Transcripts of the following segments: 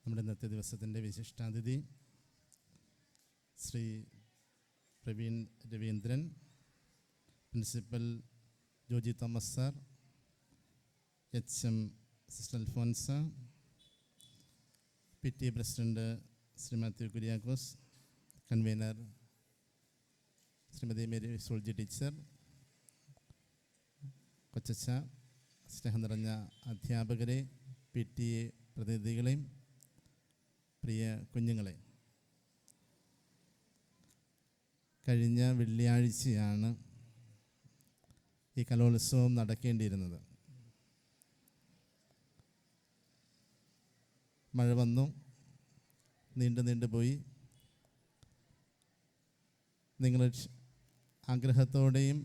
നമ്മുടെ ഇന്നത്തെ ദിവസത്തിൻ്റെ വിശിഷ്ടാതിഥി Shri Praveen Raveendran, principal Joji Thomas sir, HM sister Alphonsa, PTA president Shri Mathew Kuriakose, convener Shrimathi Mary Solji teacher, കൊച്ചച്ച, സ്നേഹം നിറഞ്ഞ അധ്യാപകരെ, PTA പ്രതിനിധികളെയും പ്രിയ കുഞ്ഞുങ്ങളെ, കഴിഞ്ഞ വെള്ളിയാഴ്ചയാണ് ഈ കലോത്സവം നടക്കേണ്ടിയിരുന്നത്. മഴ വന്നു, നീണ്ടുപോയി. നിങ്ങൾ ആഗ്രഹത്തോടെയും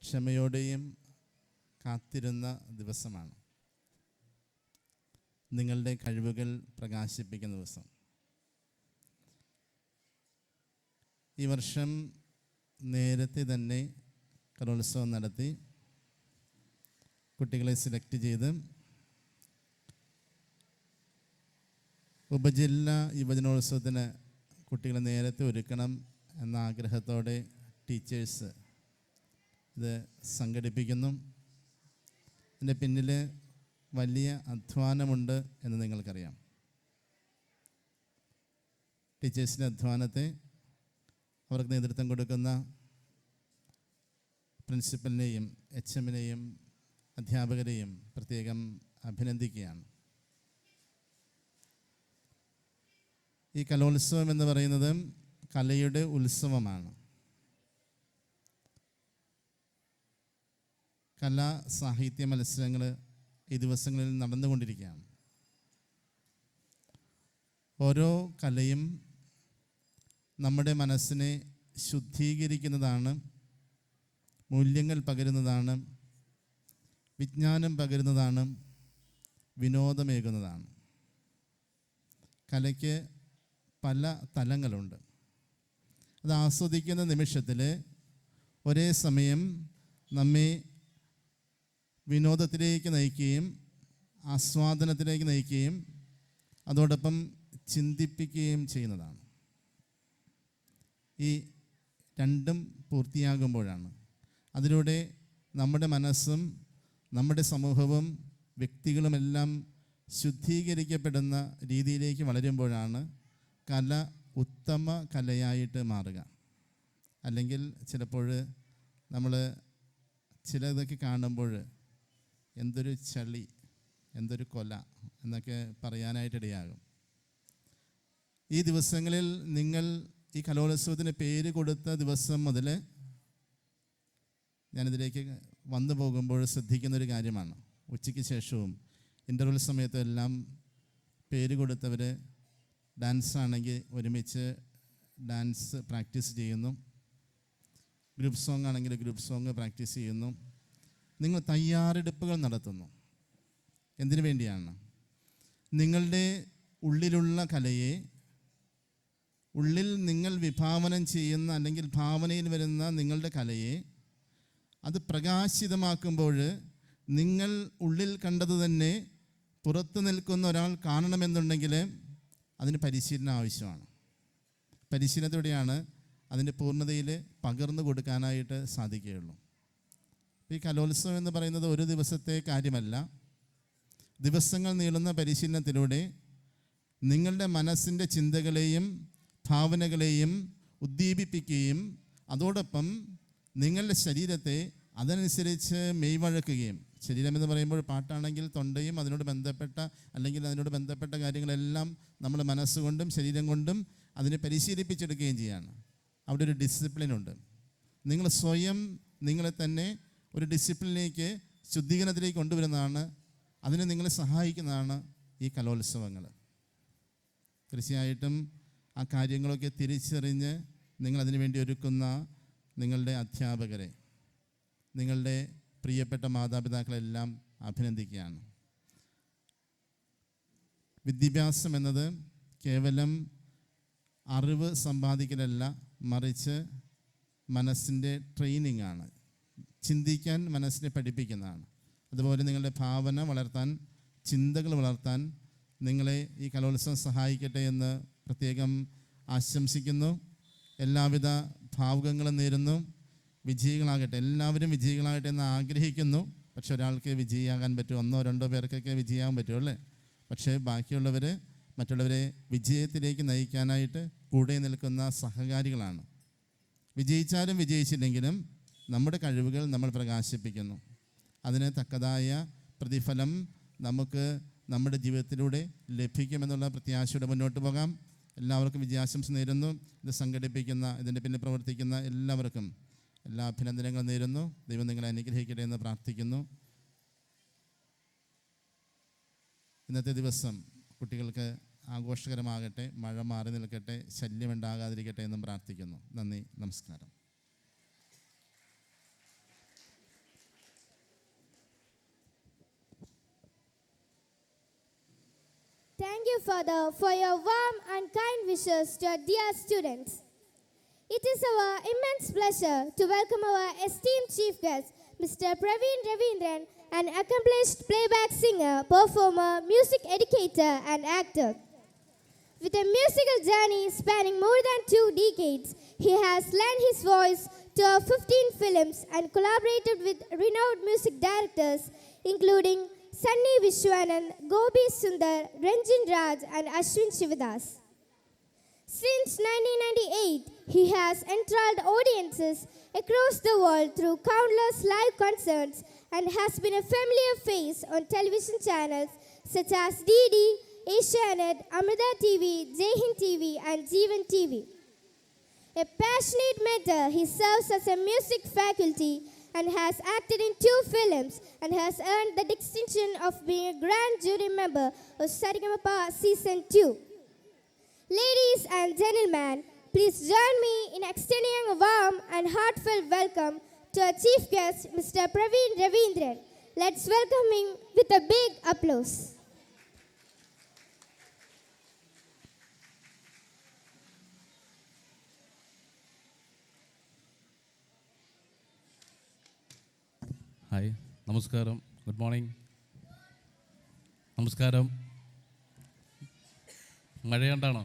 ക്ഷമയോടെയും കാത്തിരുന്ന ദിവസമാണ്. നിങ്ങളുടെ കഴിവുകൾ പ്രകാശിപ്പിക്കുന്ന ദിവസം. ഈ വർഷം നേരത്തെ തന്നെ കലോത്സവം നടത്തി കുട്ടികളെ സെലക്ട് ചെയ്ത് ഉപജില്ലാ യുവജനോത്സവത്തിന് കുട്ടികളെ നേരത്തെ ഒരുക്കണം എന്ന ആഗ്രഹത്തോടെ ടീച്ചേഴ്സ് ഇത് സംഘടിപ്പിക്കുന്നു. ഇതിൻ്റെ പിന്നിൽ വലിയ അധ്വാനമുണ്ട് എന്ന് നിങ്ങൾക്കറിയാം. ടീച്ചേഴ്സിൻ്റെ അധ്വാനത്തെ അവർക്ക് നേതൃത്വം കൊടുക്കുന്ന പ്രിൻസിപ്പലിനെയും HMനെയും അധ്യാപകരെയും പ്രത്യേകം അഭിനന്ദിക്കുകയാണ്. ഈ കലോത്സവം എന്ന് പറയുന്നത് കലയുടെ ഉത്സവമാണ്. കലാ സാഹിത്യ മത്സരങ്ങൾ ഈ ദിവസങ്ങളിൽ നടന്നുകൊണ്ടിരിക്കുകയാണ്. ഓരോ കലയും നമ്മുടെ മനസ്സിനെ ശുദ്ധീകരിക്കുന്നതാണ്, മൂല്യങ്ങൾ പകരുന്നതാണ്, വിജ്ഞാനം പകരുന്നതാണ്, വിനോദമേകുന്നതാണ്. കലയ്ക്ക് പല തലങ്ങളുണ്ട്. അത് ആസ്വദിക്കുന്ന നിമിഷത്തിൽ ഒരേ സമയം നമ്മെ വിനോദത്തിലേക്ക് നയിക്കുകയും ആസ്വാദനത്തിലേക്ക് നയിക്കുകയും അതോടൊപ്പം ചിന്തിപ്പിക്കുകയും ചെയ്യുന്നതാണ്. ഈ രണ്ടും പൂർത്തിയാകുമ്പോഴാണ് അതിലൂടെ നമ്മുടെ മനസ്സും നമ്മുടെ സമൂഹവും വ്യക്തികളുമെല്ലാം ശുദ്ധീകരിക്കപ്പെടുന്ന രീതിയിലേക്ക് വളരുമ്പോഴാണ് കല ഉത്തമ കലയായിട്ട് മാറുക. അല്ലെങ്കിൽ ചിലപ്പോൾ നമ്മൾ ചിലതൊക്കെ കാണുമ്പോൾ എന്തൊരു ചളി, എന്തൊരു കൊല എന്നൊക്കെ പറയാനായിട്ടിടയാകും. ഈ ദിവസങ്ങളിൽ നിങ്ങൾ ഈ കലോത്സവത്തിന് പേര് കൊടുത്ത ദിവസം മുതൽ ഞാനിതിലേക്ക് വന്നു പോകുമ്പോൾ ശ്രദ്ധിക്കുന്നൊരു കാര്യമാണ്. ഉച്ചയ്ക്ക് ശേഷവും ഇൻ്റർവെൽ സമയത്തും എല്ലാം പേര് കൊടുത്തവർ ഡാൻസാണെങ്കിൽ ഒരുമിച്ച് ഡാൻസ് പ്രാക്ടീസ് ചെയ്യുന്നു, ഗ്രൂപ്പ് സോങ് ആണെങ്കിൽ ഗ്രൂപ്പ് സോങ് പ്രാക്ടീസ് ചെയ്യുന്നു. നിങ്ങൾ തയ്യാറെടുപ്പുകൾ നടത്തുന്നു. എന്തിനു വേണ്ടിയാണ്? നിങ്ങളുടെ ഉള്ളിലുള്ള കലയെ, ഉള്ളിൽ നിങ്ങൾ വിഭാവനം ചെയ്യുന്ന അല്ലെങ്കിൽ ഭാവനയിൽ വരുന്ന നിങ്ങളുടെ കലയെ അത് പ്രകാശിതമാക്കുമ്പോൾ നിങ്ങൾ ഉള്ളിൽ കണ്ടത് തന്നെ പുറത്ത് നിൽക്കുന്ന ഒരാൾ കാണണമെന്നുണ്ടെങ്കിൽ അതിന് പരിശീലനം ആവശ്യമാണ്. പരിശീലനത്തോടെയാണ് അതിൻ്റെ പൂർണ്ണതയിൽ പകർന്നു കൊടുക്കാനായിട്ട് സാധിക്കുകയുള്ളൂ. ഈ കലോത്സവം എന്ന് പറയുന്നത് ഒരു ദിവസത്തെ കാര്യമല്ല. ദിവസങ്ങൾ നീളുന്ന പരിശീലനത്തിലൂടെ നിങ്ങളുടെ മനസ്സിൻ്റെ ചിന്തകളെയും ഭാവനകളെയും ഉദ്ദീപിപ്പിക്കുകയും അതോടൊപ്പം നിങ്ങളുടെ ശരീരത്തെ അതനുസരിച്ച് മെയ്വഴക്കുകയും, ശരീരമെന്ന് പറയുമ്പോൾ പാട്ടാണെങ്കിൽ തൊണ്ടയും അതിനോട് ബന്ധപ്പെട്ട കാര്യങ്ങളെല്ലാം നമ്മൾ മനസ്സുകൊണ്ടും ശരീരം കൊണ്ടും അതിനെ പരിശീലിപ്പിച്ചെടുക്കുകയും ചെയ്യാണ്. അവിടെ ഒരു ഡിസിപ്ലിനുണ്ട്. നിങ്ങൾ സ്വയം നിങ്ങളെ തന്നെ ഒരു ഡിസിപ്ലിനിലേക്ക്, ശുദ്ധീകരണത്തിലേക്ക് കൊണ്ടുവരുന്നതാണ്, അതിനെ നിങ്ങളെ സഹായിക്കുന്നതാണ് ഈ കലോത്സവങ്ങൾ. തീർച്ചയായിട്ടും ആ കാര്യങ്ങളൊക്കെ തിരിച്ചറിഞ്ഞ് നിങ്ങളതിനു വേണ്ടി ഒരുക്കുന്ന നിങ്ങളുടെ അധ്യാപകരെ, നിങ്ങളുടെ പ്രിയപ്പെട്ട മാതാപിതാക്കളെല്ലാം അഭിനന്ദിക്കുകയാണ്. വിദ്യാഭ്യാസം എന്നത് കേവലം അറിവ് സമ്പാദിക്കലല്ല, മറിച്ച് മനസ്സിൻ്റെ ട്രെയിനിങ് ആണ്. ചിന്തിക്കാൻ മനസ്സിനെ പഠിപ്പിക്കുന്നതാണ്. അതുപോലെ നിങ്ങളുടെ ഭാവന വളർത്താൻ, ചിന്തകൾ വളർത്താൻ, നിങ്ങളെ ഈ കലോത്സവം സഹായിക്കട്ടെ എന്ന് പ്രത്യേകം ആശംസിക്കുന്നു. എല്ലാവിധ ഭാവുകങ്ങളും നേരുന്നു. വിജയികളാകട്ടെ, എല്ലാവരും വിജയികളാകട്ടെ എന്ന് ആഗ്രഹിക്കുന്നു. പക്ഷെ ഒരാൾക്ക് വിജയിയാകാൻ പറ്റും, 1-2 പേർക്കൊക്കെ വിജയിയാകാൻ പറ്റും അല്ലേ? പക്ഷേ ബാക്കിയുള്ളവർ മറ്റുള്ളവരെ വിജയത്തിലേക്ക് നയിക്കാനായിട്ട് കൂടെ നിൽക്കുന്ന സഹകാരികളാണ്. വിജയിച്ചാലും വിജയിച്ചില്ലെങ്കിലും നമ്മുടെ കഴിവുകൾ നമ്മൾ പ്രകാശിപ്പിക്കുന്നു. അതിന് തക്കതായ പ്രതിഫലം നമുക്ക് നമ്മുടെ ജീവിതത്തിലൂടെ ലഭിക്കുമെന്നുള്ള പ്രത്യാശയോടെ മുന്നോട്ട് പോകാം. എല്ലാവർക്കും വിജയാശംസ നേരുന്നു. ഇത് സംഘടിപ്പിക്കുന്ന, ഇതിൻ്റെ പിന്നിൽ പ്രവർത്തിക്കുന്ന എല്ലാവർക്കും എല്ലാ അഭിനന്ദനങ്ങളും നേരുന്നു. ദൈവം നിങ്ങളെ അനുഗ്രഹിക്കട്ടെ എന്ന് പ്രാർത്ഥിക്കുന്നു. ഇന്നത്തെ ദിവസം കുട്ടികൾക്ക് ആഘോഷകരമാകട്ടെ, മഴ മാറി നിൽക്കട്ടെ, ശല്യമുണ്ടാകാതിരിക്കട്ടെ എന്നും പ്രാർത്ഥിക്കുന്നു. നന്ദി, നമസ്കാരം. Thank you, Father, for your warm and kind wishes to our dear students. It is our immense pleasure to welcome our esteemed chief guest, Mr. Praveen Ravindran, an accomplished playback singer, performer, music educator, and actor. With a musical journey spanning more than 2 decades, he has lent his voice to 15 films and collaborated with renowned music directors, including Sunny Vishwanand, Gopi Sundar, Ranjan Raj, and Ashwin Shivadas. Since 1998, he has enthralled audiences across the world through countless live concerts and has been a familiar face on television channels such as DD, Asianet, Amrita TV, Jai Hind TV, and Jeevan TV. A passionate mentor, he serves as a music faculty and has acted in 2 films and has earned the distinction of being a grand jury member of Saregama Season 2. Ladies and gentlemen, please join me in extending a warm and heartfelt welcome to our chief guest, Mr. Praveen Ravindran. Let's welcome him with a big applause. Hi, നമസ്കാരം, good morning. നമസ്കാരം. മഴയുണ്ടാണോ?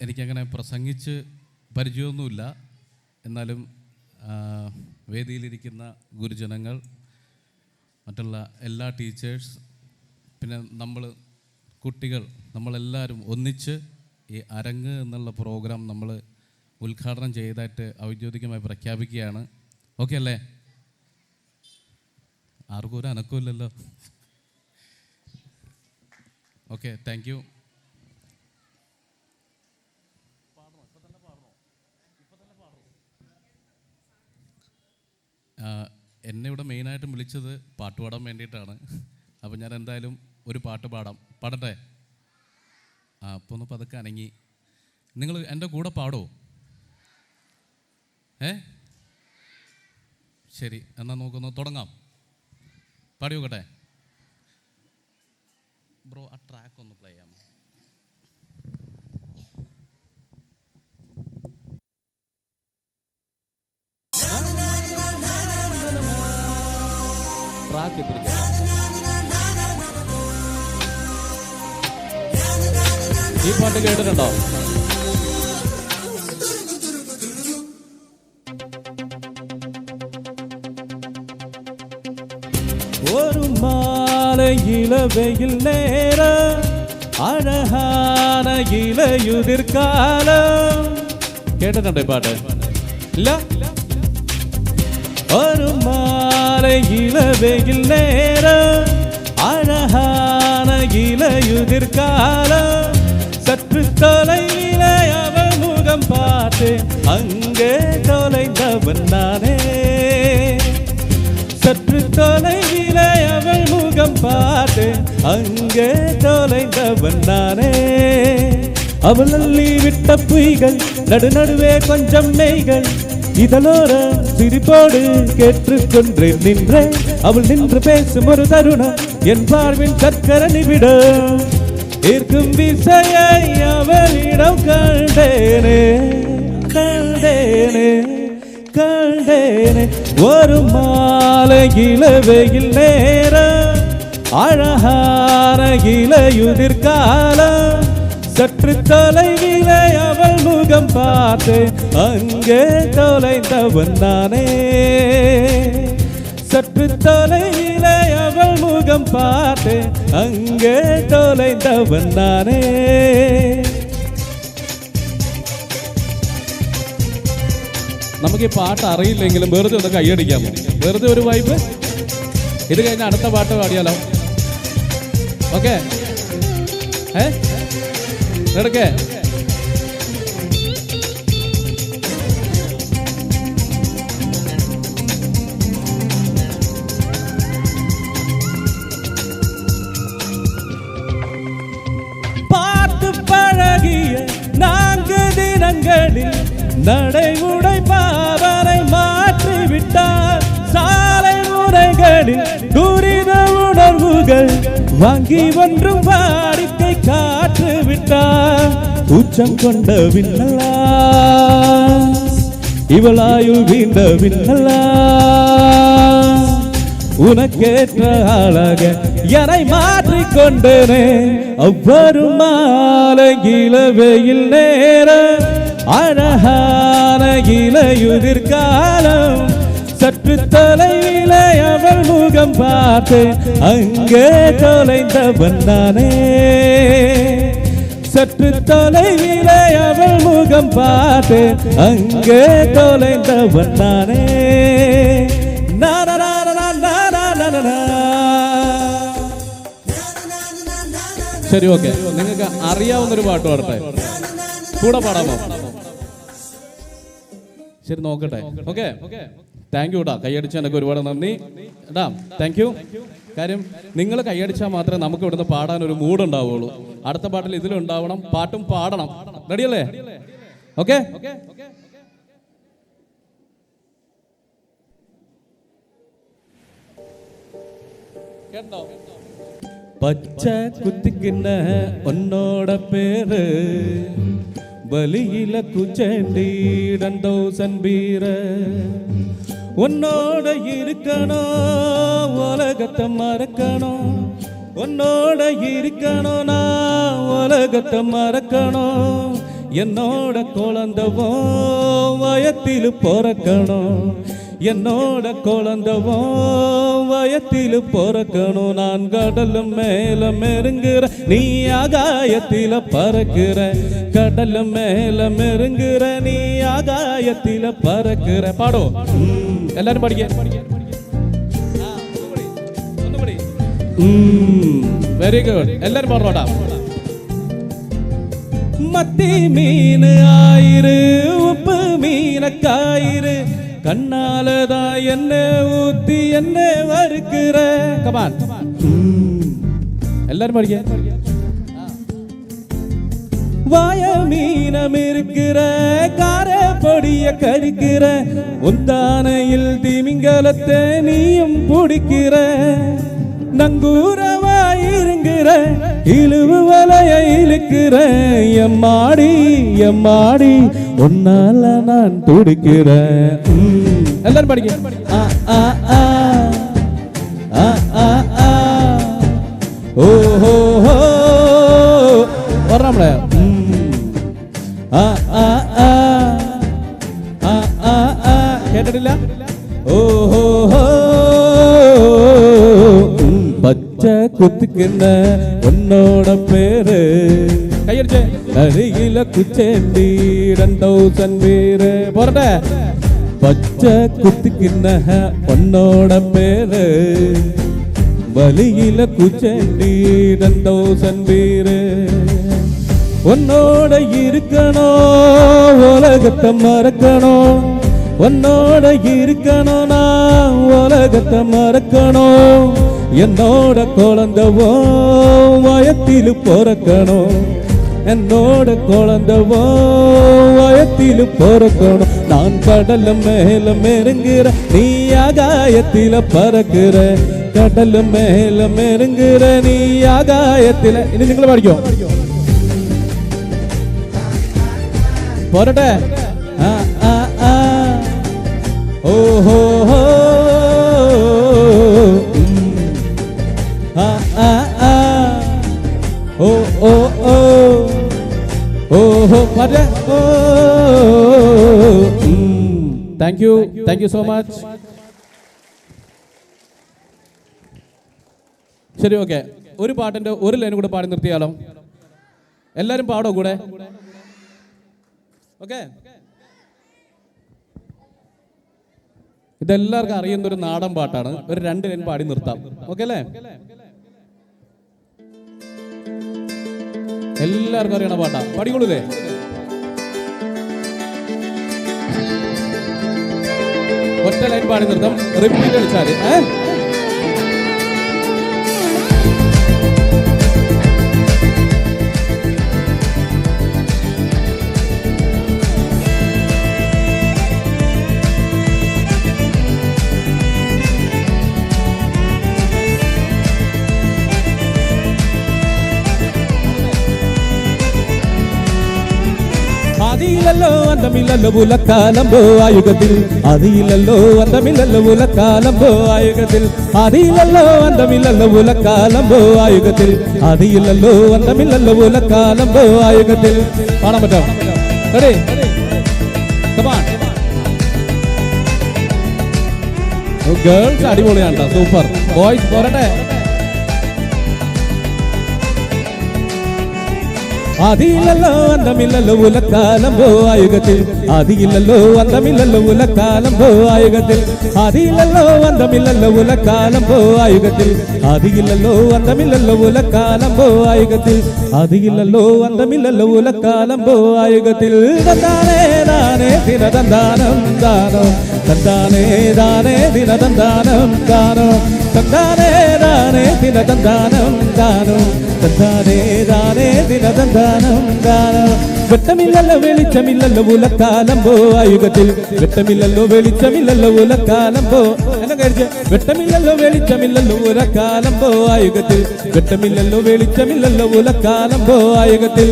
എനിക്കങ്ങനെ പ്രസംഗിച്ച് പരിചയമൊന്നുമില്ല. എന്നാലും വേദിയിലിരിക്കുന്ന ഗുരുജനങ്ങൾ, മറ്റുള്ള എല്ലാ teachers, പിന്നെ നമ്മൾ കുട്ടികൾ, നമ്മളെല്ലാവരും ഒന്നിച്ച് ഈ അരങ്ങ് എന്നുള്ള പ്രോഗ്രാം നമ്മൾ ഉദ്ഘാടനം ചെയ്തതായിട്ട് ഔദ്യോഗികമായി പ്രഖ്യാപിക്കുകയാണ്. ഓക്കെ അല്ലേ? ആർക്കും ഒരു അനക്കമില്ലല്ലോ. Okay, thank you. എന്നെ ഇവിടെ മെയിനായിട്ടും വിളിച്ചത് പാട്ട് പാടാൻ വേണ്ടിയിട്ടാണ്. അപ്പോൾ ഞാൻ എന്തായാലും ഒരു പാട്ട് പാടട്ടെ? അപ്പോൾ ഒന്ന് പതുക്കെ അനങ്ങി. നിങ്ങൾ എൻ്റെ കൂടെ പാടോ? ശരി, എന്നാൽ നോക്കുന്നു തുടങ്ങാം. പാടി നോക്കട്ടെ ബ്രോ. ആ ട്രാക്ക് ഒന്ന് പ്ലേ ചെയ്യാം. ട്രാക്ക് ഈ പാട്ട് കേട്ടിട്ടുണ്ടോ? ஒரு மாலை இளவெயில் நேரம், அழகான இலையுதிர் காலம். കേട്ടിട്ടുണ്ടോ ഈ പാട്ട്? ഇല്ല. ஒரு மாலை இளவெயில் நேரம், அழகான இலையுதிர் காலம். சற்று தொலைவிலே அவள் முகம் பார்த்தேன், அங்கே தொலைந்தவன் நானே. சற்று தொலைவிலே அவள் முகம் பார்த்தேன், அங்கே தொலைந்தவன் நானே. அவள் அள்ளி விட்ட பொய்கள், நடுநடுவே கொஞ்சம் நெய்கள், இதழோர சிரிப்போடு கேட்டுக்கொண்டேன் நின்றேன். அவள் நின்று பேசும் ஒரு தருணம், என் பார்வின் சக்கர நிமிடம். ஈர்க்கும் விசையை அவளிடம் கண்டேனே, கண்டேனே. கண்டேனே ஒரு மாலை இளவெயில் நேரம், அழகான இலையுதிர் காலம், சற்று தொலைவிலே அவள் முகம் பார்த்து அங்கே தொலைந்தவன் நானே. சற்று தொலைவிலே அவள் முகம் பார்த்து அங்கே தொலைந்தவன் நானே. നമുക്ക് ഈ പാട്ട് അറിയില്ലെങ്കിലും വെറുതെ ഒന്ന് കൈയടിക്കാമോ? വെറുതെ ഒരു വൈബ്. ഇത് കഴിഞ്ഞ അടുത്ത പാട്ട് പാടിയാലോ? ഓക്കെ, എടുക്കേ. പാട്ട് പഴകിയ 4 ദിനങ്ങളിൽ நடைமுறை பாவனை மாற்றிவிட்டார். சாலை முறைகளில் துரித உணர்வுகள் வாங்கி ஒன்றும் வாடிக்கை காற்று விட்டார். உச்சம் கொண்ட விண்ணலா இவளாயுள் வீண்ட விண்ணலா, உனக்கேற்ற அழக என்னை மாற்றிக்கொண்டனே. அவ்வொரு மாலை இளவெயில் நேரம், அழகான இலையுதிர் காலம், சற்று தொலைவிலே அவள் முகம் பார்த்து அங்கே தொலைந்தவன் நானே. சற்று தொலைவிலே அவள் முகம் பார்த்து அங்கே தொலைந்தவன் நானே. ശരി, ഓക്കെ. നിങ്ങൾക്ക് അറിയാവുന്നൊരു പാട്ട് പാടട്ടെ? കൂടെ പാടാമോ? ശരി, നോക്കട്ടെ. ഓക്കെ, താങ്ക് യു ടാ. കൈയടിച്ചതിനൊക്കെ ഒരുപാട് നന്ദി ടാ. Thank you. കാര്യം നിങ്ങൾ കൈയടിച്ചാൽ മാത്രമേ നമുക്ക് ഇവിടുന്ന് പാടാൻ ഒരു മൂഡ് ഉണ്ടാവുള്ളൂ. അടുത്ത പാട്ടിൽ ഇതിലുണ്ടാവണം, പാട്ടും പാടണം. റെഡിയല്ലേ? ഓക്കെ. കേട്ടോ? പച്ച കുത്തിക്കുന്ന ഒന്നോട പേര്, வலியில குச்சேண்டி 2000 பீர, உன்னோட இருக்கணும் உலகத்தை மறக்கணும், உன்னோட இருக்கணும் நான் உலகத்தை மறக்கணும், என்னோட குழந்தவோ வயத்தில் பிறக்கணும், என்னோட குழந்தவோ வயத்தில் பிறக்கணும். நான் கடலும் மேல மெருங்குற நீ ஆகாயத்தில பறக்கிற, கடலும் மேல மெருங்குற நீ ஆகாயத்தில பறக்கிற. பாடோ எல்லாரும் படிக்க. Very good. எல்லாரும் பாடுறோடா. மத்தி மீன் ஆயிரு, உப்பு மீனக்காயிரு, கண்ணாலதா என்ன ஊத்தி என்ன வறுக்கிற. கமான், எல்லாரும் படிக்க. வாய மீனம் இருக்கிற, கார பொடிய கறிக்கிற, உந்தானையில் திமிங்கலத்தை நீயும் பிடிக்கிற, நங்கூரவாயிருங்கிற, இழுவு வலைய இழுக்கிற, எம்மாடி எம்மாடி உன்னால நான் துடிக்கிறேன். எல்லாரும் படிக்க. ஓஹோ வர்றாமல. கேட்டிല്ല? ஓஹோ பச்சை குத்துக்கின்ற உன்னோட பேரு, கையடிச்ச அருகில குச்சேண்டி 2000 பேரு. போறட்ட பச்சை குத்துக்கின்ற உன்னோட பேரு, வலியில குச்சேண்டி 2000 பேரு. உன்னோட இருக்கணும் உலகத்தை மறக்கணும், உன்னோட இருக்கணும் நான் உலகத்தை மறக்கணும், என்னோட குழந்தவோ வயத்தில் பிறக்கணும், என்னோட குழந்தவோ வயத்தில் பிறக்கணும். நான் கடல மேல மெருங்குற நீ ஆகாயத்தில பறக்கிற, கடல மேல மெருங்குற நீ ஆகாயத்தில. ഇനി നിങ്ങൾ പഠിക്കോ? പോരട്ടെ. ഓഹോ ഓ ഓ ഓ ഓഹോ മറ്റേ താങ്ക് യു സോ മച്ച്. ശരി, ഓക്കെ. ഒരു പാട്ടിന്റെ ഒരു ലൈൻ കൂടെ പാടി നിർത്തിയാലോ? എല്ലാരും പാടോ കൂടെ? ഓക്കെ. ഇതെല്ലാവർക്കും അറിയുന്ന ഒരു നാടൻ പാട്ടാണ്. ഒരു 2 ലൈൻ പാടി നിർത്താം. ഓക്കെ അല്ലേ? എല്ലാവർക്കും അറിയണ പാട്ടാ. പാടിക്കൊള്ളൂലേ? ഒറ്റ ലൈൻ പാടി നിർത്താം. റിപ്പീറ്റ് അടിച്ചാല് ആദിയിലല്ലോ അന്തമില്ലല്ലോ ഉലക്കാലമ്പോ ആയുഗത്തിൽ. ആദിയിലല്ലോ അന്തമില്ലല്ലോ ഉലക്കാലമ്പോ ആയുഗത്തിൽ. ആദിയിലല്ലോ അന്തമില്ലല്ലോ ഉലക്കാലമ്പോ ആയുഗത്തിൽ. ആദിയിലല്ലോ അന്തമില്ലല്ലോ ഉലക്കാലമ്പോ ആയുഗത്തിൽ. പാടാൻ പറ്റോ? റെഡി? Come on. ഗേൾസ് അടിപൊളിയാണ് കേട്ടോ, സൂപ്പർ. ബോയ്സ് പോരട്ടെ. ആദിയിലല്ലോ അന്തമില്ലല്ലോ ഉലക്കാലമ്പോ ആയുഗത്തിൽ. ആദിയിലല്ലോ അന്തമില്ലല്ലോ ഉലക്കാലമ്പോ ആയുഗത്തിൽ. ആദിയിലല്ലോ അന്തമില്ലല്ലോ ഉലക്കാലമ്പോ ആയുഗത്തിൽ. ആദിയിലല്ലോ അന്തമില്ലല്ലോ ഉലക്കാലമ്പോ ആയുഗത്തിൽ. ആദിയിലല്ലോ അന്തമില്ലല്ലോ ഉലക്കാലമ്പോ ആയുഗത്തിൽ. തന്താനേ ദാനേ ദിനതന്താനം ദാനോ. തന്താനേ ദാനേ ദിനതന്താനം ദാനോ. തന്താനേ ദാനേ ദിനതന്താനം ദാനോ. തന്താനേ ദാനേ ദിനതന്താനം ദാനോ. വെട്ടമില്ലല്ലോ വെളിച്ചമില്ലല്ലോ ഉലക്കാലമ്പോ ആയുഗത്തിൽ. വെട്ടമില്ലല്ലോ വെളിച്ചമില്ലല്ലോ ഉലക്കാലമ്പോ. എന്നെ കഴിച്ച്. വെട്ടമില്ലല്ലോ വെളിച്ചമില്ലല്ലോ ഉലക്കാലമ്പോ ആയുഗത്തിൽ. വെട്ടമില്ലല്ലോ വെളിച്ചമില്ലല്ലോ ഉലക്കാലമ്പോ ആയുഗത്തിൽ.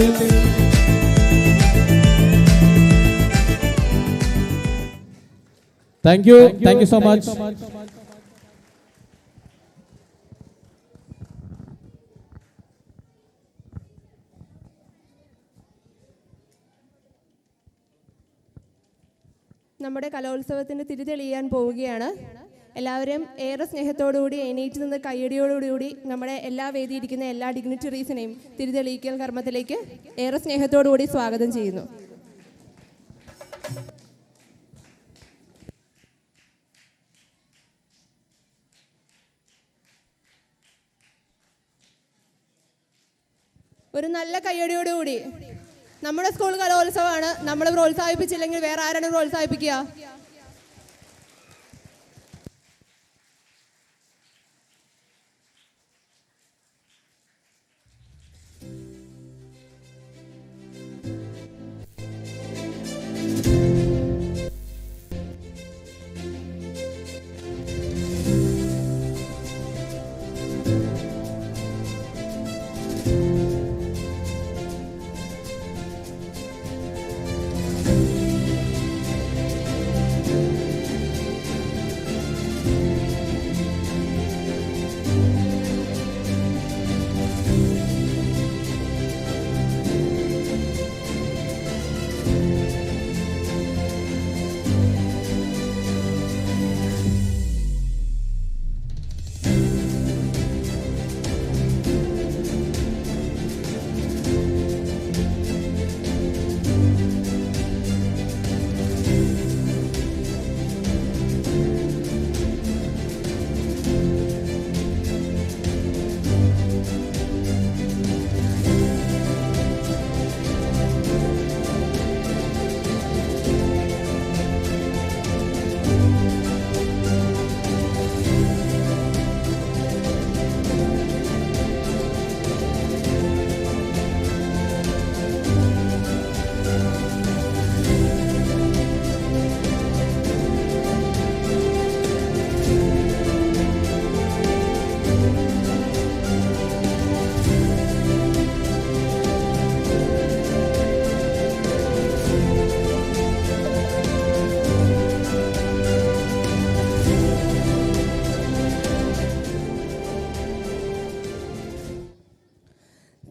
Thank you so much. നമ്മുടെ കലോത്സവത്തിന് തിരിതെളിയാൻ പോവുകയാണ്. എല്ലാവരും ഏറെ സ്നേഹത്തോടുകൂടി എണീറ്റ് നിന്ന് കയ്യടിയോടുകൂടി നമ്മുടെ എല്ലാ വേദിയിരിക്കുന്ന എല്ലാ ഡിഗ്നിറ്ററീസിനെയും തിരിതെളിയിക്കൽ കർമ്മത്തിലേക്ക് ഏറെ സ്നേഹത്തോടുകൂടി സ്വാഗതം ചെയ്യുന്നു. ഒരു നല്ല കയ്യടിയോടുകൂടി. നമ്മുടെ സ്കൂൾ കലോത്സവമാണ്. നമ്മൾ പ്രോത്സാഹിപ്പിച്ചില്ലെങ്കിൽ വേറെ ആരാണ് പ്രോത്സാഹിപ്പിക്കുക?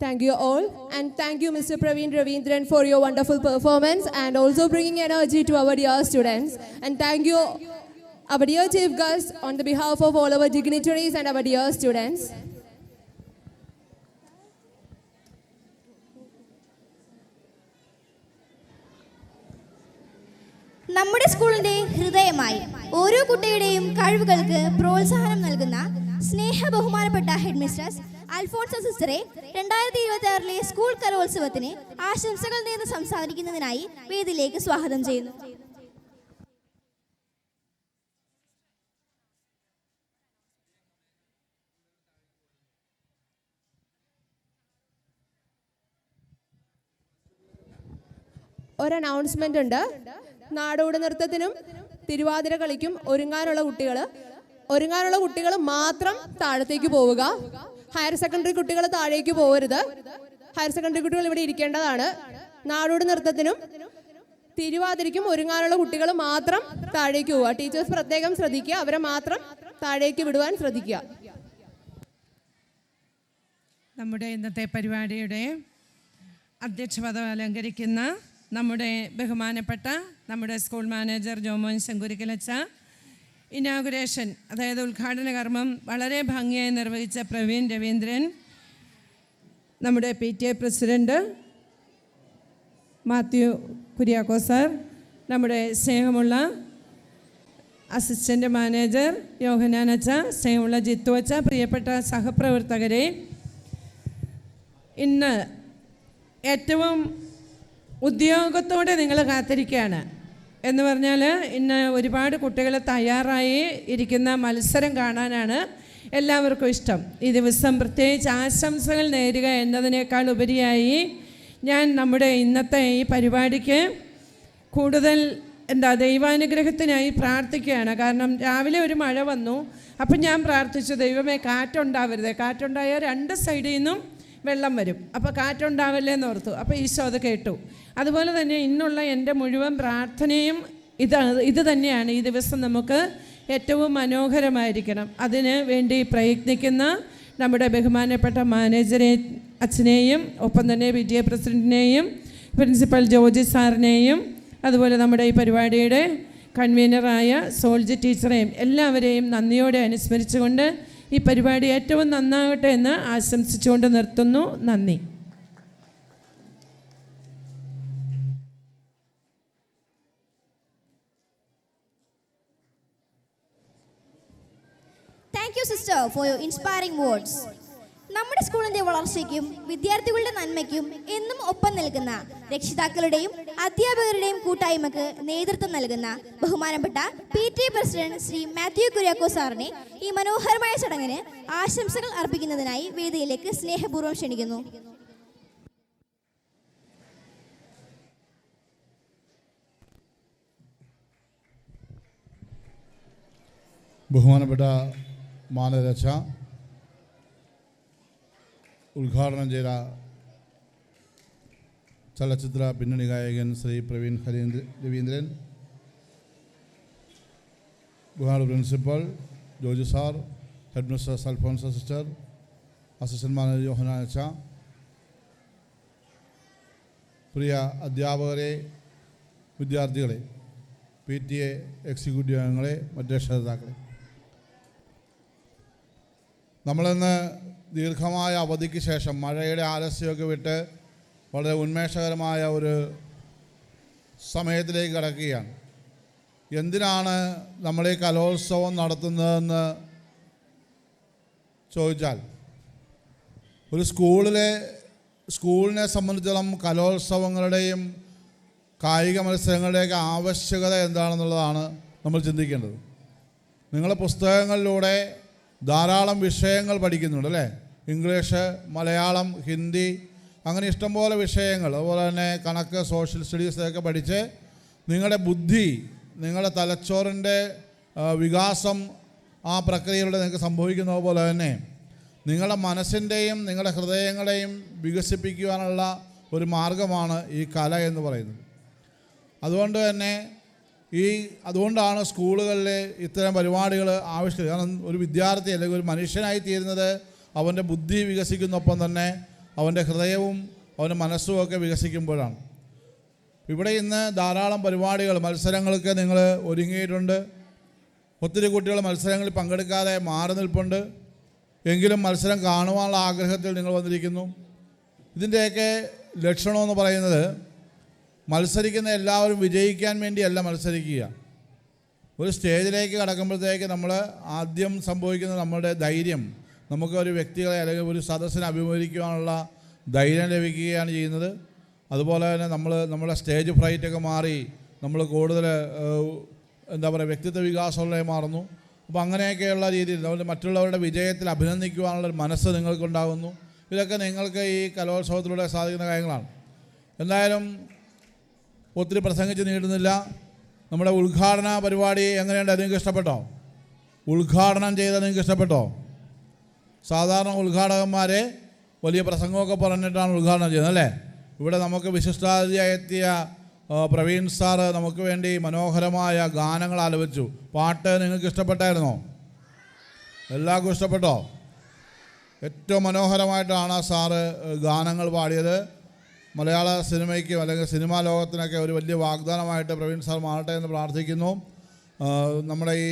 Thank you all, and thank you Mr. Praveen Ravindran for your wonderful performance and also bringing energy to our dear students. And thank you our dear chief guest on the behalf of all our dignitaries and our dear students. നമ്മുടെ സ്കൂളിന്റെ ഹൃദയമായി ഓരോ കുട്ടിയുടെയും കഴിവുകൾക്ക് പ്രോത്സാഹനം നൽകുന്ന സ്നേഹ ബഹുമാനപ്പെട്ട head mistress Alphonsa സിസ്റ്ററെ 2026 school കലോത്സവത്തിന് ആശംസകൾ നേർന്ന് സംസാരിക്കുന്നതിനായി വേദിയിലേക്ക് സ്വാഗതം ചെയ്യുന്നു. ഒരു അനൗൺസ്മെന്റ് ഉണ്ട്. നാടോടി നൃത്തത്തിനും തിരുവാതിര കളിക്കും ഒരുങ്ങാനുള്ള കുട്ടികൾ മാത്രം താഴത്തേക്ക് പോവുക. ഹയർ സെക്കൻഡറി കുട്ടികൾ താഴേക്ക് പോകരുത്. ഹയർ സെക്കൻഡറി കുട്ടികൾ ഇവിടെ ഇരിക്കേണ്ടതാണ്. നാടോടി നൃത്തത്തിനും തിരുവാതിരയ്ക്കും ഒരുങ്ങാനുള്ള കുട്ടികൾ മാത്രം താഴേക്ക് പോവുക. ടീച്ചേഴ്സ് പ്രത്യേകം ശ്രദ്ധിക്കുക, അവരെ മാത്രം താഴേക്ക് വിടുവാൻ ശ്രദ്ധിക്കുക. നമ്മുടെ ഇന്നത്തെ പരിപാടിയുടെ അധ്യക്ഷപദം അലങ്കരിക്കുന്ന നമ്മുടെ ബഹുമാനപ്പെട്ട നമ്മുടെ സ്കൂൾ മാനേജർ ജോമോൻ ശങ്കുരിക്കലച്ച, ഇനാഗുറേഷൻ അതായത് ഉദ്ഘാടന കർമ്മം വളരെ ഭംഗിയായി നിർവഹിച്ച പ്രവീൺ രവീന്ദ്രൻ, നമ്മുടെ PTA president Mathew Kuriako sir, നമ്മുടെ സ്നേഹമുള്ള അസിസ്റ്റൻ്റ് മാനേജർ യോഹനാൻ അച്ച, സ്നേഹമുള്ള ജിത്തു അച്ച, പ്രിയപ്പെട്ട സഹപ്രവർത്തകരെ, ഇന്ന് ഏറ്റവും ഉദ്യോഗത്തോടെ നിങ്ങൾ കാത്തിരിക്കുകയാണ് എന്ന് പറഞ്ഞാൽ ഇന്ന് ഒരുപാട് കുട്ടികൾ തയ്യാറായി ഇരിക്കുന്ന മത്സരം കാണാനാണ് എല്ലാവർക്കും ഇഷ്ടം. ഈ ദിവസം പ്രത്യേകിച്ച് ആശംസകൾ നേരുക എന്നതിനേക്കാൾ ഉപരിയായി ഞാൻ നമ്മുടെ ഇന്നത്തെ ഈ പരിപാടിക്ക് കൂടുതൽ ദൈവാനുഗ്രഹത്തിനായി പ്രാർത്ഥിക്കുകയാണ്. കാരണം രാവിലെ ഒരു മഴ വന്നു. അപ്പം ഞാൻ പ്രാർത്ഥിച്ചു, ദൈവമേ കാറ്റുണ്ടാവരുത്, കാറ്റുണ്ടായാൽ 2 സൈഡിൽ നിന്നും വെള്ളം വരും, അപ്പോൾ കാറ്റുണ്ടാവില്ലേ എന്ന് ഓർത്തു. അപ്പോൾ ഈശോ അത് കേട്ടു. അതുപോലെ തന്നെ ഇന്നുള്ള എൻ്റെ മുഴുവൻ പ്രാർത്ഥനയും ഇത് തന്നെയാണ്. ഈ ദിവസം നമുക്ക് ഏറ്റവും മനോഹരമായിരിക്കണം. അതിന് വേണ്ടി പ്രയത്നിക്കുന്ന നമ്മുടെ ബഹുമാനപ്പെട്ട മാനേജറെ അച്ഛനെയും ഒപ്പം തന്നെ PTA പ്രസിഡൻറ്റിനെയും പ്രിൻസിപ്പൽ ജോർജ് സാറിനെയും അതുപോലെ നമ്മുടെ ഈ പരിപാടിയുടെ കൺവീനറായ സോൾജി ടീച്ചറെയും എല്ലാവരെയും നന്ദിയോടെ അനുസ്മരിച്ചുകൊണ്ട് ഈ പരിപാടി ഏറ്റവും നന്നാകട്ടെ എന്ന് ആശംസിച്ചുകൊണ്ട് നിർത്തുന്നു. നന്ദി. Thank you, sister, for your inspiring words. നമ്മുടെ സ്കൂളിന്റെ വളർച്ചയ്ക്കും വിദ്യാർത്ഥികളുടെ നന്മയ്ക്കും എന്നും ഒപ്പം നിൽക്കുന്ന രക്ഷിതാക്കളുടെയും അധ്യാപകരുടെയും കൂട്ടായ്മക്ക് നേതൃത്വം നൽകുന്ന ബഹുമാനപ്പെട്ട PTA പ്രസിഡന്റ് ശ്രീ മാത്യു കുര്യാക്കോ സാറിനെ ഈ മനോഹരമായ ചടങ്ങിന് ആശംസകൾ അർപ്പിക്കുന്നതിനായി വേദിയിലേക്ക് സ്നേഹപൂർവ്വം ക്ഷണിക്കുന്നു. ബഹുമാനപ്പെട്ട മാനരക്ഷ ഉദ്ഘാടനം ചെയ്ത ചലച്ചിത്ര പിന്നണി ഗായകൻ ശ്രീ പ്രവീൺ രവീന്ദ്രൻ, ബഹുമാനപ്പെട്ട principal George sir, head mistress Alphonsa sister, assistant manager Yohannan അച്ച, പ്രിയ അധ്യാപകരെ, വിദ്യാർത്ഥികളെ, PTA എക്സിക്യൂട്ടീവ് അംഗങ്ങളെ, മറ്റ് രക്ഷകർത്താക്കളെ, നമ്മളിന്ന് ദീർഘമായ അവധിക്ക് ശേഷം മഴയുടെ ആലസ്യമൊക്കെ വിട്ട് വളരെ ഉന്മേഷകരമായ ഒരു സമയത്തിലേക്ക് കടക്കുകയാണ്. എന്തിനാണ് നമ്മൾ ഈ കലോത്സവം നടത്തുന്നതെന്ന് ചോദിച്ചാൽ, ഒരു സ്കൂളിനെ സംബന്ധിച്ചിടത്തോളം കലോത്സവങ്ങളുടെയും കായിക മത്സരങ്ങളുടെയൊക്കെ ആവശ്യകത എന്താണെന്നുള്ളതാണ് നമ്മൾ ചിന്തിക്കേണ്ടത്. നിങ്ങളുടെ പുസ്തകങ്ങളിലൂടെ ധാരാളം വിഷയങ്ങൾ പഠിക്കുന്നുണ്ട് അല്ലേ? ഇംഗ്ലീഷ്, മലയാളം, ഹിന്ദി, അങ്ങനെ ഇഷ്ടംപോലെ വിഷയങ്ങൾ, അതുപോലെ തന്നെ കണക്ക്, സോഷ്യൽ സ്റ്റഡീസ് ഒക്കെ പഠിച്ച് നിങ്ങളുടെ ബുദ്ധി, നിങ്ങളുടെ തലച്ചോറിൻ്റെ വികാസം ആ പ്രക്രിയയിലൂടെ നിങ്ങൾക്ക് സംഭവിക്കുന്നത് പോലെ തന്നെ നിങ്ങളുടെ മനസ്സിൻ്റെയും നിങ്ങളുടെ ഹൃദയങ്ങളെയും വികസിപ്പിക്കുവാനുള്ള ഒരു മാർഗമാണ് ഈ കല എന്ന് പറയുന്നത്. അതുകൊണ്ടാണ് സ്കൂളുകളിൽ ഇത്തരം പരിപാടികൾ ആവശ്യമില്ല. കാരണം ഒരു വിദ്യാർത്ഥി അല്ലെങ്കിൽ ഒരു മനുഷ്യനായി തീരുന്നത് അവൻ്റെ ബുദ്ധി വികസിക്കുന്നൊപ്പം തന്നെ അവൻ്റെ ഹൃദയവും അവൻ്റെ മനസ്സും ഒക്കെ വികസിക്കുമ്പോഴാണ്. ഇവിടെ ഇന്ന് ധാരാളം പരിപാടികൾ, മത്സരങ്ങൾക്ക് നിങ്ങൾ ഒരുങ്ങിയിട്ടുണ്ട്. ഒത്തിരി കുട്ടികൾ മത്സരങ്ങളിൽ പങ്കെടുക്കാതെ മാറി നിൽപ്പുണ്ട്. എങ്കിലും മത്സരം കാണുവാനുള്ള ആഗ്രഹത്തിൽ നിങ്ങൾ വന്നിരിക്കുന്നു. ഇതിൻ്റെയൊക്കെ ലക്ഷണമെന്ന് പറയുന്നത്, മത്സരിക്കുന്ന എല്ലാവരും വിജയിക്കാൻ വേണ്ടിയല്ല മത്സരിക്കുക. ഒരു സ്റ്റേജിലേക്ക് കടക്കുമ്പോഴത്തേക്ക് നമ്മൾ ആദ്യം സംഭവിക്കുന്ന നമ്മുടെ ധൈര്യം, നമുക്ക് ഒരു വ്യക്തികളെ അല്ലെങ്കിൽ ഒരു സദസ്സിനെ അഭിമുഖീകരിക്കുവാനുള്ള ധൈര്യം ലഭിക്കുകയാണ് ചെയ്യുന്നത്. അതുപോലെ തന്നെ നമ്മുടെ സ്റ്റേജ് ഫ്രൈറ്റൊക്കെ മാറി നമ്മൾ കൂടുതൽ വ്യക്തിത്വ വികാസമുള്ളതായി മാറുന്നു. അപ്പോൾ അങ്ങനെയൊക്കെയുള്ള രീതിയിൽ മറ്റുള്ളവരുടെ വിജയത്തിൽ അഭിനന്ദിക്കുവാനുള്ള ഒരു മനസ്സ് നിങ്ങൾക്കുണ്ടാകുന്നു. ഇതൊക്കെ നിങ്ങൾക്ക് ഈ കലോത്സവത്തിലൂടെ സാധിക്കുന്ന കാര്യങ്ങളാണ്. എന്തായാലും ഒത്തിരി പ്രസംഗിച്ച് നീട്ടുന്നില്ല. നമ്മുടെ ഉദ്ഘാടന പരിപാടി എങ്ങനെയുണ്ട്? നിങ്ങൾക്ക് ഇഷ്ടപ്പെട്ടോ? ഉദ്ഘാടനം ചെയ്താൽ നിങ്ങൾക്ക് ഇഷ്ടപ്പെട്ടോ? സാധാരണ ഉദ്ഘാടകന്മാരെ വലിയ പ്രസംഗമൊക്കെ പറഞ്ഞിട്ടാണ് ഉദ്ഘാടനം ചെയ്യുന്നത്, അല്ലേ? ഇവിടെ നമുക്ക് വിശിഷ്ടാതിഥിയായി എത്തിയ പ്രവീൺ സാറ് നമുക്ക് വേണ്ടി മനോഹരമായ ഗാനങ്ങൾ ആലപിച്ചു. പാട്ട് നിങ്ങൾക്ക് ഇഷ്ടപ്പെട്ടായിരുന്നോ? എല്ലാവർക്കും ഇഷ്ടപ്പെട്ടോ? ഏറ്റവും മനോഹരമായിട്ടാണ് സാറ് ഗാനങ്ങൾ പാടിയത്. മലയാള സിനിമയ്ക്കും അല്ലെങ്കിൽ സിനിമാ ലോകത്തിനൊക്കെ ഒരു വലിയ വാഗ്ദാനമായിട്ട് പ്രവീൺ സാർ മാറട്ടെ എന്ന് പ്രാർത്ഥിക്കുന്നു. നമ്മുടെ ഈ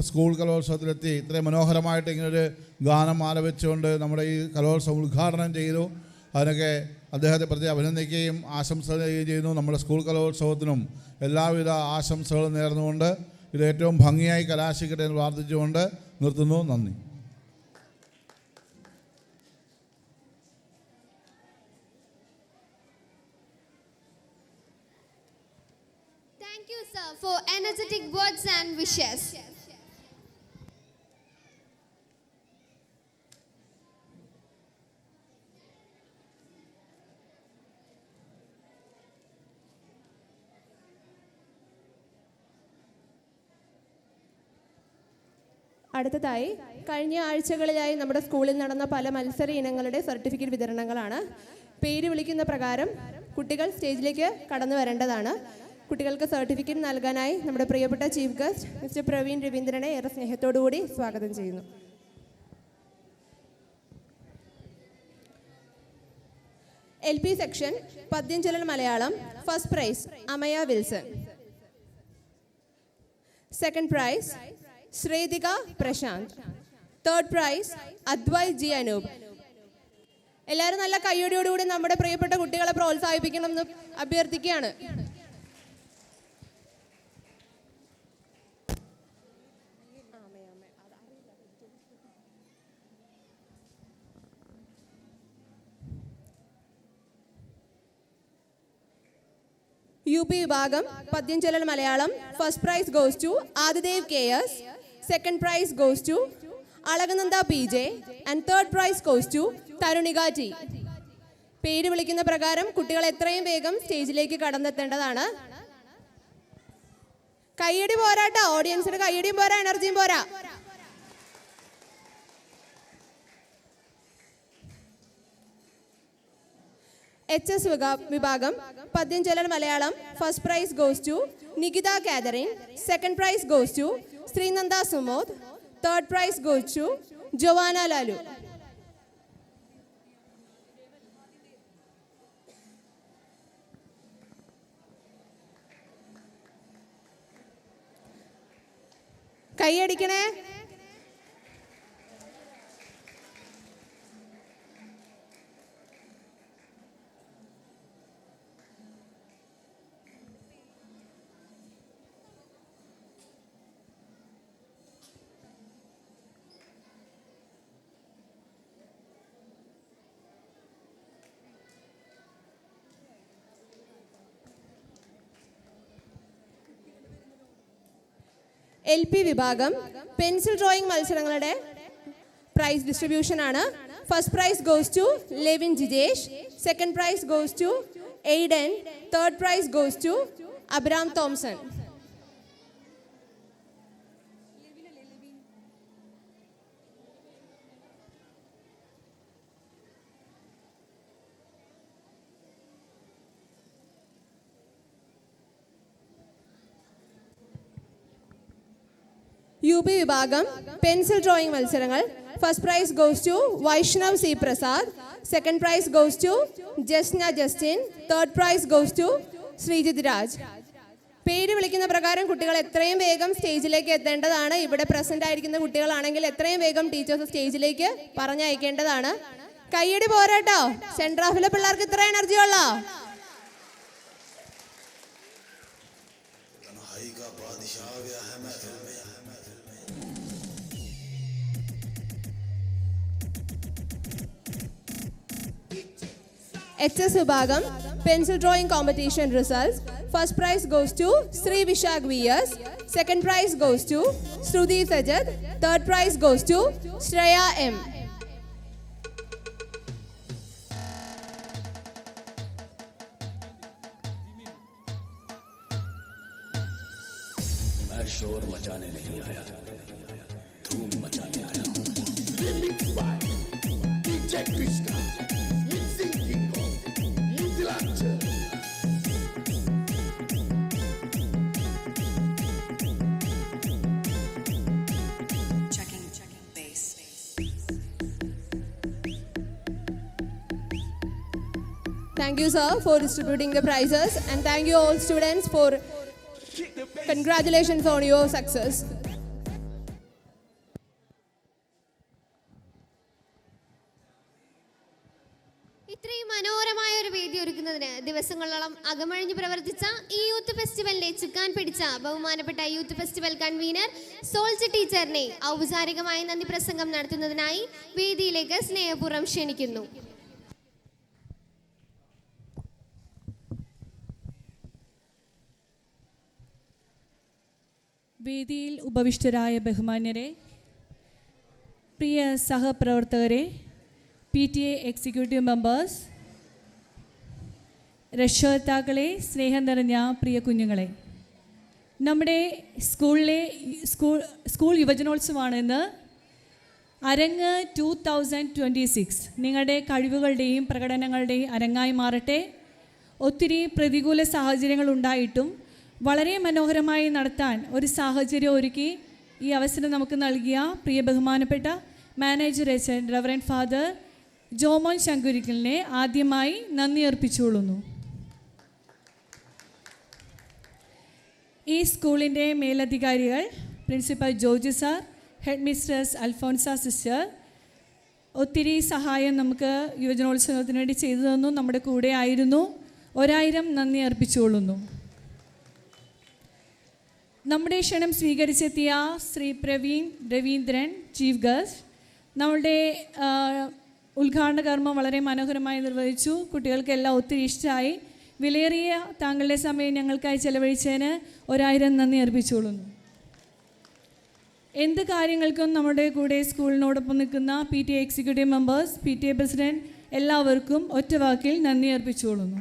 സ്കൂൾ കലോത്സവത്തിലെത്തി ഇത്രയും മനോഹരമായിട്ട് ഇങ്ങനൊരു ഗാനം ആലപിച്ചുകൊണ്ട് നമ്മുടെ ഈ കലോത്സവം ഉദ്ഘാടനം ചെയ്തു. അതിനൊക്കെ അദ്ദേഹത്തെ പ്രതി അഭിനന്ദിക്കുകയും ആശംസകൾ ചെയ്യുകയും ചെയ്യുന്നു. നമ്മുടെ സ്കൂൾ കലോത്സവത്തിനും എല്ലാവിധ ആശംസകളും നേർന്നുകൊണ്ട് ഇത് ഏറ്റവും ഭംഗിയായി കലാശിക്കട്ടെ എന്ന് പ്രാർത്ഥിച്ചുകൊണ്ട് നിർത്തുന്നു. നന്ദി. Thank you, sir, for energetic words and wishes. അടുത്തതായി കഴിഞ്ഞ ആഴ്ചകളിലായി നമ്മുടെ സ്കൂളിൽ നടന്ന പല മത്സര ഇനങ്ങളുടെ സർട്ടിഫിക്കറ്റ് വിതരണങ്ങളാണ്. പേര് വിളിക്കുന്ന പ്രകാരം കുട്ടികൾ സ്റ്റേജിലേക്ക് കടന്നു വരേണ്ടതാണ്. കുട്ടികൾക്ക് സർട്ടിഫിക്കറ്റ് നൽകാനായി നമ്മുടെ പ്രിയപ്പെട്ട ചീഫ് ഗസ്റ്റ് മിസ്റ്റർ പ്രവീൺ രവീന്ദ്രനെ ഏറെ സ്നേഹത്തോടുകൂടി സ്വാഗതം ചെയ്യുന്നു. LP സെക്ഷൻ പദ്യം ചൊല്ലൽ Malayalam first prize Amaya Wilson. Second prize Sreethika Prashanth. Third prize Adwai G Anoop. എല്ലാവരും നല്ല കയ്യോടിയോടുകൂടി നമ്മുടെ പ്രിയപ്പെട്ട കുട്ടികളെ പ്രോത്സാഹിപ്പിക്കണം എന്ന് അഭ്യർത്ഥിക്കുകയാണ്. UP വിഭാഗം പദ്യം ചൊല്ലൽ Malayalam first prize goes to Adidev KS. Second prize goes to Alakananda PJ and third prize goes to Tarunika T. പേര് വിളിക്കുന്ന പ്രകാരം കുട്ടികൾ എത്രയും വേഗം സ്റ്റേജിലേക്ക് കടന്നെത്തേണ്ടതാണ്. കയ്യടി പോരാട്ടോ, ഓഡിയൻസിന് കയ്യടിയും പോരാ, എനർജിയും പോരാ. HS വിഭാഗം പദ്യം ചൊല്ലൽ Malayalam first prize goes to Nikita Catherine. Second prize goes to Sreenanda Sumod. Third prize goes to Joanna Lalu. കൈയടിക്കണേ. LP വിഭാഗം പെൻസിൽ ഡ്രോയിങ് മത്സരങ്ങളുടെ പ്രൈസ് ഡിസ്ട്രിബ്യൂഷൻ ആണ്. First prize goes to Levin Jijesh. Second prize goes to Aidan. Third prize goes to Abram Thomson. UP വിഭാഗം pencil drawing മത്സരങ്ങൾ First prize goes to Vaishnav C. Prasad. Second prize goes to Jasna Justin. Third prize goes to Srijit Raj. പേര് വിളിക്കുന്ന പ്രകാരം കുട്ടികൾ എത്രയും വേഗം സ്റ്റേജിലേക്ക് എത്തേണ്ടതാണ്. ഇവിടെ പ്രസന്റ് ആയിരിക്കുന്ന കുട്ടികളാണെങ്കിൽ എത്രയും വേഗം ടീച്ചേഴ്സ് സ്റ്റേജിലേക്ക് പറഞ്ഞയക്കേണ്ടതാണ്. കയ്യടി പോരാട്ടോ. സെൻട്രൽ ഹാഫിലെ പിള്ളേർക്ക് ഇത്ര എനർജി ഉള്ള. HS വിഭാഗം pencil drawing competition results. First prize goes to Sri Vishak VS. Second prize goes to Shruti Sajad. Third prize goes to Shreya M. शोर मचाने नहीं आया, धूम मचाने आया हूं। Thank you, sir, for distributing the prizes, and thank you all students for congratulations on your success. ഇത്രയും മനോഹരമായ ഒരു വേദി ഒരുക്കുന്നതിന് ദിവസങ്ങളോളം അകമഴിഞ്ഞ് പ്രവർത്തിച്ച ഈ യൂത്ത് ഫെസ്റ്റിവലിനെ ചുക്കാൻ പിടിച്ച ബഹുമാനപ്പെട്ട യൂത്ത് ഫെസ്റ്റിവൽ കൺവീനർ സോൾജ ടീച്ചറിനെ ഔപചാരികമായ നന്ദി പ്രസംഗം നടത്തുന്നതിനായി വേദിയിലേക്ക് സ്നേഹപൂർവ്വം ക്ഷണിക്കുന്നു. വേദിയിൽ ഉപവിഷ്ടരായ ബഹുമാന്യരെ, പ്രിയ സഹപ്രവർത്തകരെ, PTA എക്സിക്യൂട്ടീവ് മെമ്പേഴ്സ്, രക്ഷകർത്താക്കളെ, സ്നേഹം നിറഞ്ഞ പ്രിയ കുഞ്ഞുങ്ങളെ, നമ്മുടെ സ്കൂൾ യുവജനോത്സവമാണ് ഇന്ന്. അരങ്ങ് 2026 നിങ്ങളുടെ കഴിവുകളുടെയും പ്രകടനങ്ങളുടെയും അരങ്ങായി മാറട്ടെ. ഒത്തിരി പ്രതികൂല സാഹചര്യങ്ങൾ ഉണ്ടായിട്ടും വളരെ മനോഹരമായി നടത്താൻ ഒരു സാഹചര്യം ഒരുക്കി ഈ അവസരം നമുക്ക് നൽകിയ പ്രിയ ബഹുമാനപ്പെട്ട മാനേജർ അച്ഛൻ റവറൻഡ് ഫാദർ ജോമോൻ ശങ്കുരിക്കലിനെ ആദ്യമായി നന്ദി അർപ്പിച്ചുകൊള്ളുന്നു. ഈ സ്കൂളിൻ്റെ മേലധികാരികൾ, principal George sir, head mistress Alphonsa sister ഒത്തിരി സഹായം നമുക്ക് യുവജനോത്സവത്തിന് വേണ്ടി ചെയ്തു തന്നു, നമ്മുടെ കൂടെ ആയിരുന്നു. 1000 നന്ദി അർപ്പിച്ചുകൊള്ളുന്നു. നമ്മുടെ ക്ഷണം സ്വീകരിച്ചെത്തിയ ശ്രീ പ്രവീൺ രവീന്ദ്രൻ, ചീഫ് ഗസ്റ്റ്, നമ്മളുടെ ഉദ്ഘാടന കർമ്മം വളരെ മനോഹരമായി നിർവഹിച്ചു. കുട്ടികൾക്കെല്ലാം ഒത്തിരി ഇഷ്ടമായി. വിലയേറിയ താങ്കളുടെ സമയം ഞങ്ങൾക്കായി ചെലവഴിച്ചതിന് 1000 നന്ദി അർപ്പിച്ചുകൊള്ളുന്നു. എന്ത് കാര്യങ്ങൾക്കും നമ്മുടെ കൂടെ സ്കൂളിനോടൊപ്പം നിൽക്കുന്ന PTA executive members, PTA president എല്ലാവർക്കും ഒറ്റ വാക്കിൽ നന്ദി അർപ്പിച്ചുകൊള്ളുന്നു.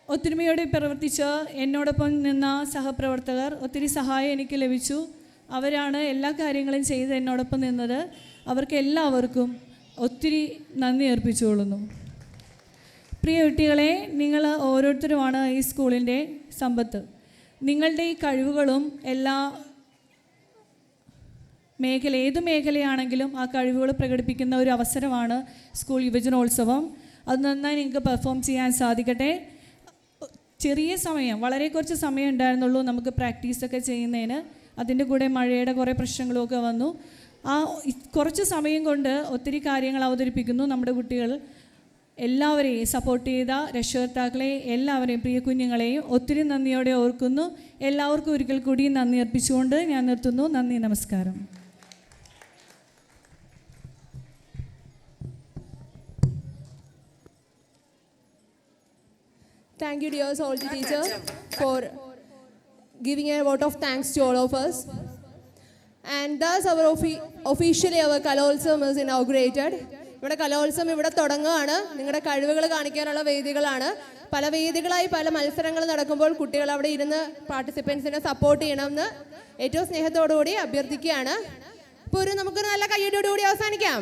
ഒത്തൊരുമയോടെ പ്രവർത്തിച്ച് എന്നോടൊപ്പം നിന്ന സഹപ്രവർത്തകർ, ഒത്തിരി സഹായം എനിക്ക് ലഭിച്ചു. അവരാണ് എല്ലാ കാര്യങ്ങളും ചെയ്ത് എന്നോടൊപ്പം നിന്നത്. അവർക്ക് എല്ലാവർക്കും ഒത്തിരി നന്ദി അർപ്പിച്ചുകൊള്ളുന്നു. പ്രിയ കുട്ടികളെ, നിങ്ങൾ ഓരോരുത്തരുമാണ് ഈ സ്കൂളിൻ്റെ സമ്പത്ത്. നിങ്ങളുടെ ഈ കഴിവുകളും എല്ലാ ഏത് മേഖലയാണെങ്കിലും ആ കഴിവുകൾ പ്രകടിപ്പിക്കുന്ന ഒരു അവസരമാണ് സ്കൂൾ യുവജനോത്സവം. അത് നന്നായി നിങ്ങൾക്ക് പെർഫോം ചെയ്യാൻ സാധിക്കട്ടെ. ചെറിയ സമയം, വളരെ കുറച്ച് സമയം ഉണ്ടായിരുന്നുള്ളൂ നമുക്ക് പ്രാക്ടീസൊക്കെ ചെയ്യുന്നതിന്. അതിൻ്റെ കൂടെ മഴയുടെ കുറേ പ്രശ്നങ്ങളൊക്കെ വന്നു. ആ കുറച്ച് സമയം കൊണ്ട് ഒത്തിരി കാര്യങ്ങൾ അവതരിപ്പിക്കുന്നു. നമ്മുടെ കുട്ടികൾ എല്ലാവരെയും സപ്പോർട്ട് ചെയ്ത രക്ഷകർത്താക്കളെ എല്ലാവരെയും, പ്രിയ കുഞ്ഞുങ്ങളെയും ഒത്തിരി നന്ദിയോടെ ഓർക്കുന്നു. എല്ലാവർക്കും ഒരിക്കൽ കൂടി നന്ദി അർപ്പിച്ചുകൊണ്ട് ഞാൻ നിർത്തുന്നു. നന്ദി, നമസ്കാരം. Thank you, dear Solji teacher, for giving a vote of thanks to all of us. And thus officially our Kalotsavam is inaugurated. ഇവിടെ കലോത്സവം ഇവിടെ തുടങ്ങുകയാണ്. നിങ്ങളുടെ കഴിവുകൾ കാണിക്കാനുള്ള വേദികളാണ്. പല വേദികളായി പല മത്സരങ്ങൾ നടക്കുമ്പോൾ കുട്ടികൾ അവിടെ ഇരുന്ന് പാർട്ടിസിപ്പൻസിനെ സപ്പോർട്ട് ചെയ്യണമെന്ന് ഏറ്റവും സ്നേഹത്തോടുകൂടി അഭ്യർത്ഥിക്കുകയാണ്. ഇപ്പോൾ നമുക്കൊരു നല്ല കയ്യടിയോടുകൂടി അവസാനിക്കാം.